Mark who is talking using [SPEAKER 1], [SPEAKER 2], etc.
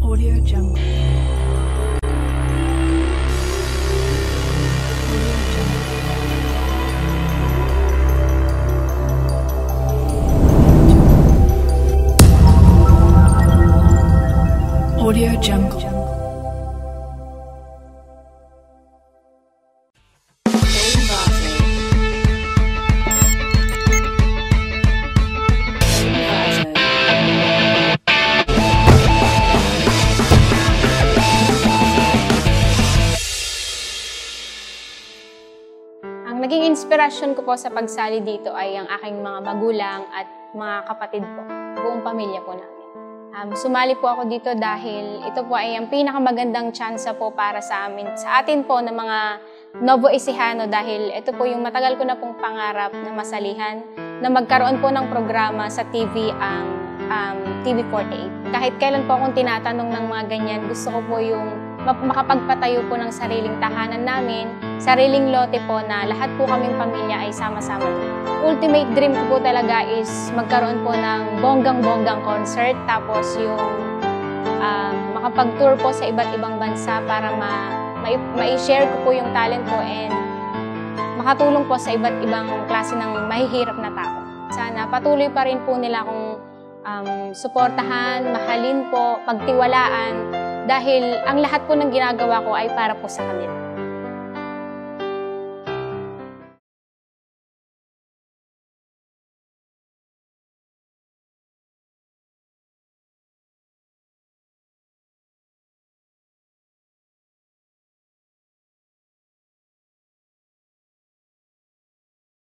[SPEAKER 1] Audio Jungle. Audio Jungle.
[SPEAKER 2] Ang naging inspirasyon ko po sa pagsali dito ay ang aking mga magulang at mga kapatid po, buong pamilya po namin. Sumali po ako dito dahil ito po ay ang pinakamagandang tsansa po para sa atin po ng mga Novo Ecijano dahil ito po yung matagal ko na pong pangarap na masalihan na magkaroon po ng programa sa TV ang TV48. Kahit kailan po akong tinatanong ng mga ganyan, gusto ko po yung makapagpatayo po ng sariling tahanan namin, sariling lote po na lahat po kaming pamilya ay sama-sama doon. Ultimate dream ko po talaga is magkaroon po ng bonggang-bonggang concert, tapos yung makapag-tour po sa iba't ibang bansa para ma-share ko po yung talent ko and makatulong po sa iba't ibang klase ng mahihirap na tao. Sana patuloy pa rin po nila akong suportahan, mahalin po, pagtiwalaan, dahil ang lahat po ng ginagawa ko ay para po sa kanila.